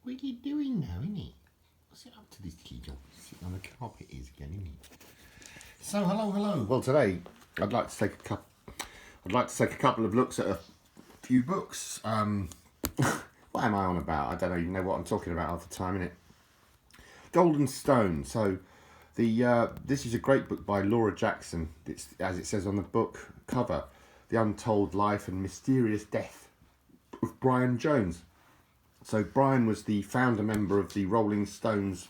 What are you doing now, innit? What's it up to this kid? Sitting on the carpet is again, innit? So hello. Well, today I'd like to take a couple of looks at a few books. What am I on about? I don't even know what I'm talking about half the time, innit? Golden Stone. So this is a great book by Laura Jackson. It's, as it says on the book cover, The Untold Life and Mysterious Death of Brian Jones. So Brian was the founder member of the Rolling Stones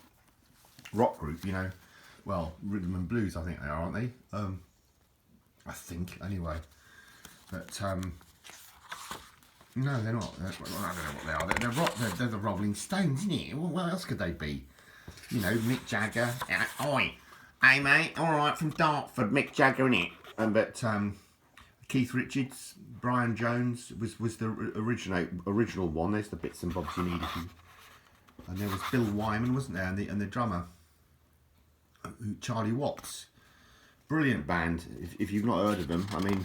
rock group, you know. Well, rhythm and blues, I think they are, aren't they? I think, anyway. But, no, they're not. I don't know what they are. They're the Rolling Stones, isn't it? What else could they be? You know, Mick Jagger. Oi, hey mate, all right, from Dartford, Mick Jagger, innit? But Keith Richards, Brian Jones was the original one. There's the bits and bobs you need. And there was Bill Wyman, wasn't there? And the drummer, Charlie Watts. Brilliant band. If you've not heard of them, I mean,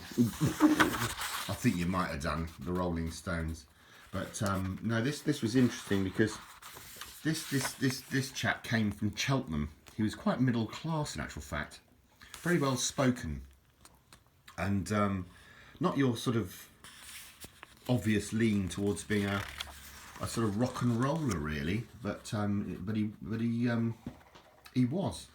I think you might have done, the Rolling Stones. But no, this was interesting because this chap came from Cheltenham. He was quite middle class in actual fact, very well spoken, and not your sort of obvious lean towards being a sort of rock and roller really, but he was.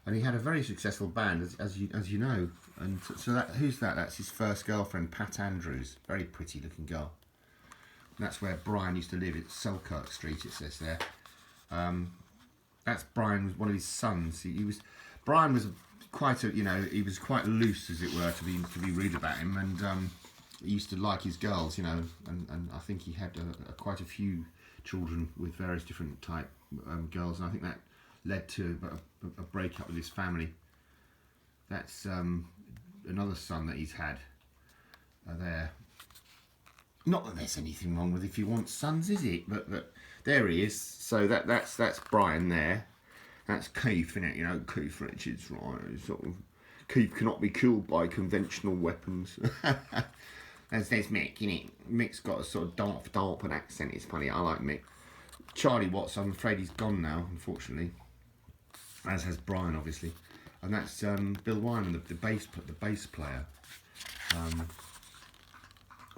And he had a very successful band, as you know. And so who's that? That's his first girlfriend, Pat Andrews. Very pretty looking girl. And that's where Brian used to live. It's Selkirk Street, it says there. That's Brian, one of his sons. Brian was quite a, he was quite loose, as it were, to be rude about him. And he used to like his girls, and I think he had quite a few children with various different type girls. And I think that led to a breakup with his family. That's another son that he's had there. Not that there's anything wrong with if you want sons, is it? But there he is. So that's Brian there. That's Keith, isn't it? Keith Richards, right? Sort of, Keith cannot be killed by conventional weapons. There's Mick, innit? Mick's got a sort of Dartford accent. It's funny. I like Mick. Charlie Watts, I'm afraid he's gone now, unfortunately. As has Brian, obviously, and that's Bill Wyman, the bass player.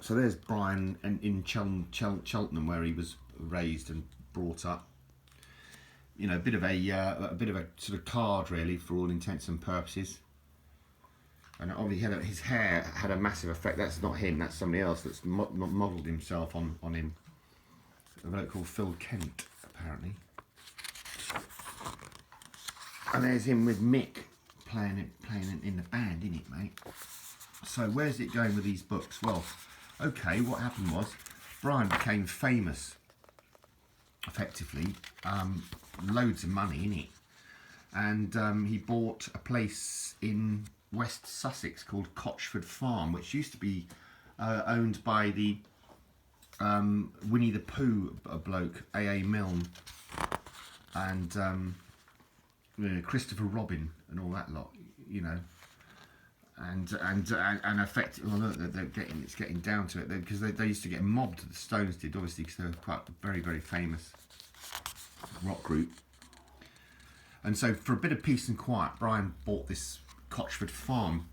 So there's Brian in Cheltenham, where he was raised and brought up. A bit of a sort of card, really, for all intents and purposes. And obviously, his hair had a massive effect. That's not him. That's somebody else that's modelled himself on him. A bloke called Phil Kent, apparently. And there's him with Mick playing in the band, isn't it, mate? So where's it going with these books? Well, okay, what happened was Brian became famous, effectively, loads of money, innit? And he bought a place in West Sussex called Cochford Farm, which used to be owned by the Winnie the Pooh bloke, A.A. Milne, and Christopher Robin and all that lot, and effect. Well, look, it's getting down to it because they used to get mobbed. The Stones did, obviously, because they were quite a very, very famous rock group. And so, for a bit of peace and quiet, Brian bought this Cochford Farm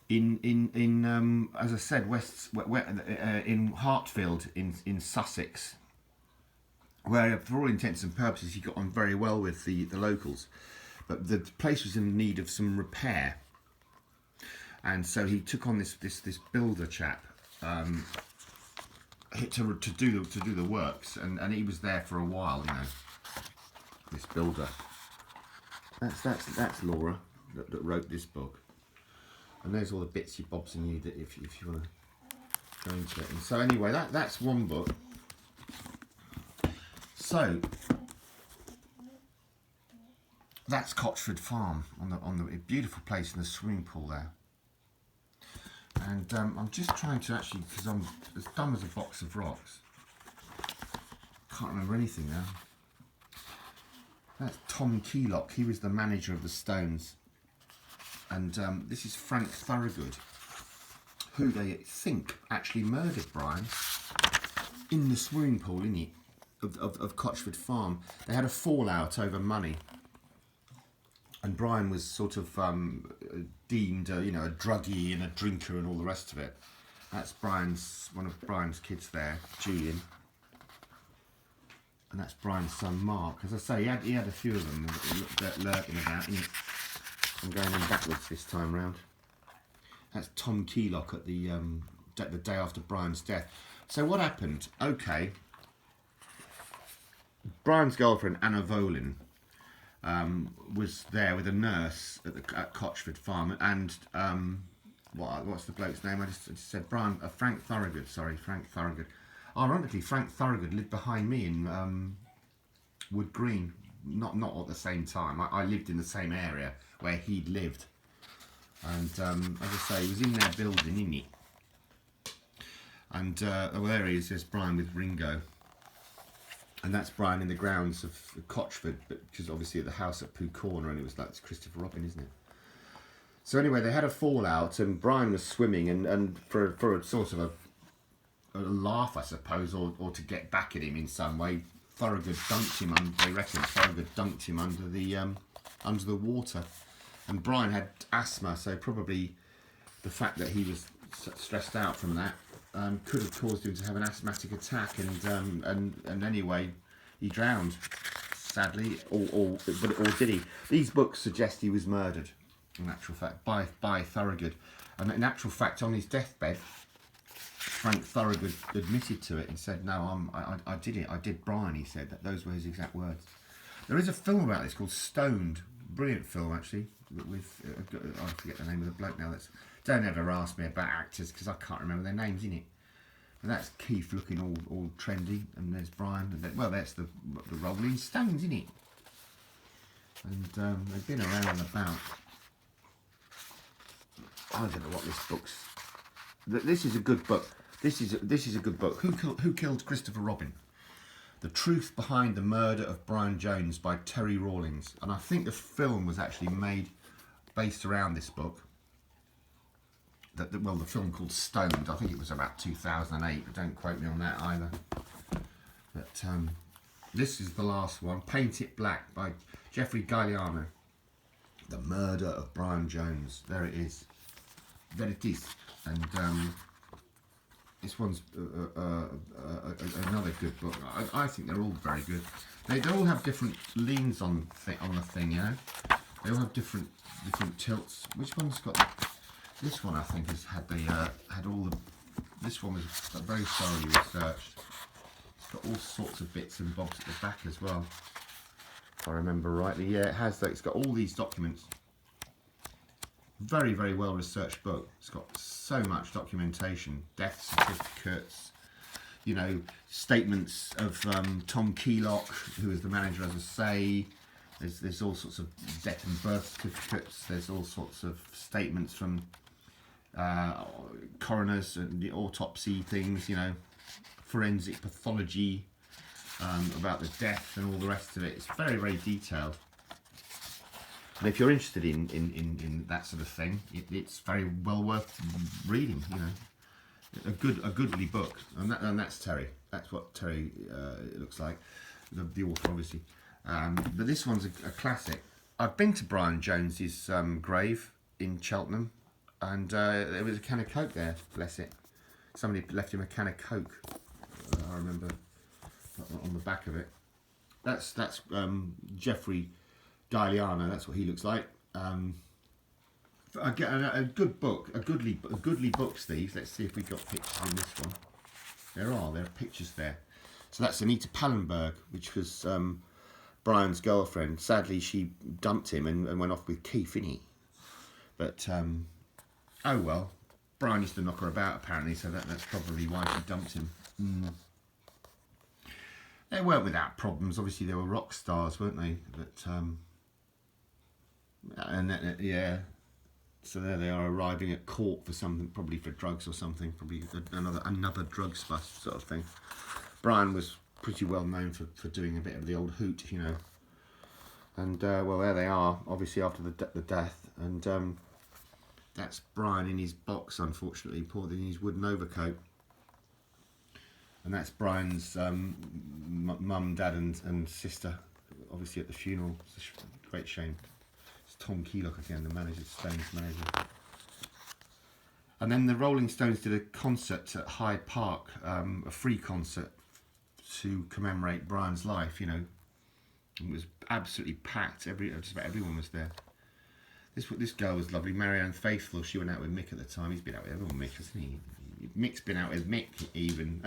in as I said, in Hartfield in Sussex, where for all intents and purposes he got on very well with the locals, but the place was in need of some repair, and so he took on this builder chap to do the works, and he was there for a while, this builder. That's Laura that wrote this book, and there's all the bitsy bobs you need if you want to go into it. And so anyway, that's one book. So that's Cochford Farm on the beautiful place in the swimming pool there. And I'm just trying to actually, because I'm as dumb as a box of rocks. Can't remember anything now. That's Tom Keylock. He was the manager of the Stones. And this is Frank Thorogood, who they think actually murdered Brian in the swimming pool, innit? of Cotchford Farm. They had a fallout over money, and Brian was sort of deemed a druggie and a drinker and all the rest of it. That's one of Brian's kids there, Julian. And that's Brian's son, Mark. As I say, he had a few of them lurking about. I'm going in backwards this time round. That's Tom Keylock at the day after Brian's death. So what happened? Okay, Brian's girlfriend, Anna Volin, was there with a nurse at Cotchford Farm, and what's the bloke's name? I just said Brian, Frank Thorogood. Sorry, Frank Thorogood. Ironically, Frank Thorogood lived behind me in Wood Green. Not at the same time. I lived in the same area where he'd lived, and as I say, he was in their building, isn't he? And there he is. There's Brian with Ringo. And that's Brian in the grounds of Cotchford, which is obviously at the house at Pooh Corner, and it was like it's Christopher Robin, isn't it? So anyway, they had a fallout, and Brian was swimming, and for a sort of a laugh, I suppose, or to get back at him in some way, Thorogood dunked him. They reckon Thorogood dunked him under the water, and Brian had asthma, so probably the fact that he was stressed out from that could have caused him to have an asthmatic attack, and anyway, he drowned, sadly, or did he? These books suggest he was murdered, in actual fact, by Thorogood, and in actual fact, on his deathbed, Frank Thorogood admitted to it and said, "No, I did it. I did Brian." He said those were his exact words. There is a film about this called Stoned, brilliant film actually. With I forget the name of the bloke now. Don't ever ask me about actors because I can't remember their names in it. And that's Keith looking all trendy, and there's Brian. And that's the Rolling Stones, isn't it? And they've been around and about. I don't know what this book's. This is a good book. This is a good book. Who killed Christopher Robin? The Truth Behind the Murder of Brian Jones by Terry Rawlings. And I think the film was actually made based around this book. The film called Stoned. I think it was about 2008. But don't quote me on that either. But this is the last one. Paint It Black by Jeffrey Galliano. The Murder of Brian Jones. There it is. There it is. And this one's another good book. I think they're all very good. They all have different leans on the thing, you know. They all have different tilts. Which one's got? This one I think has had all the. This one was very thoroughly researched. It's got all sorts of bits and bobs at the back as well, if I remember rightly. Yeah, it has. It's got all these documents. Very, very well researched book. It's got so much documentation, death certificates, you know, statements of Tom Keylock, who is the manager, as I say. There's all sorts of death and birth certificates. There's all sorts of statements from coroners and the autopsy things, you know, forensic pathology about the death and all the rest of it. It's very, very detailed. And if you're interested in that sort of thing, it's very well worth reading. You know, a goodly book, and that's Terry. That's what Terry looks like, the author, obviously. But this one's a classic. I've been to Brian Jones's grave in Cheltenham, and there was a can of Coke there. Bless it. Somebody left him a can of Coke. I remember on the back of it. That's Jeffrey Galliano, that's what he looks like. A good book, a goodly books these. Let's see if we got pictures in this one. There are pictures there. So that's Anita Pallenberg, which was Brian's girlfriend. Sadly, she dumped him and went off with Keith, innit? But oh well. Brian used to knock her about apparently, so that's probably why she dumped him. They weren't without problems. Obviously, they were rock stars, weren't they? But yeah, so there they are, arriving at court for something, probably for drugs or something, probably another drugs bust sort of thing. Brian was pretty well known for doing a bit of the old hoot, you know. And well, there they are, obviously after the death, and that's Brian in his box, unfortunately, poured in his wooden overcoat. And that's Brian's mum, dad, and sister, obviously at the funeral. It's a great shame. It's Tom Keylock again, the manager, Stones manager. And then the Rolling Stones did a concert at Hyde Park, a free concert to commemorate Brian's life. You know, it was absolutely packed. Just about everyone was there. This girl was lovely, Marianne Faithfull. She went out with Mick at the time. He's been out with everyone, Mick, hasn't he? Mick's been out with Mick even.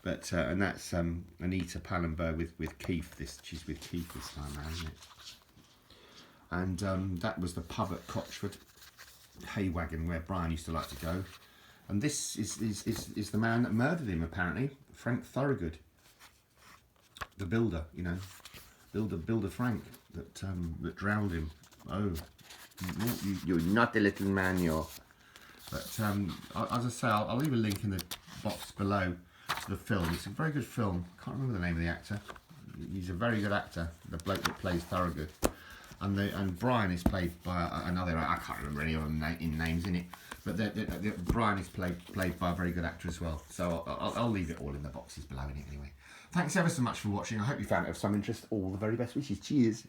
But and that's Anita Pallenberg with Keith. She's with Keith this time now, isn't it? And that was the pub at Cochford, Haywagon, where Brian used to like to go. And this is the man that murdered him, apparently, Frank Thorogood, the builder, you know, builder Frank that drowned him. Oh, you're not a little man, you're. But as I say, I'll leave a link in the box below to the film. It's a very good film. Can't remember the name of the actor. He's a very good actor, the bloke that plays Thorogood. And Brian is played by another. I can't remember any of them names in it, but Brian is played by a very good actor as well. So I'll leave it all in the boxes below in it anyway. Thanks ever so much for watching. I hope you found it of some interest. All the very best wishes. Cheers.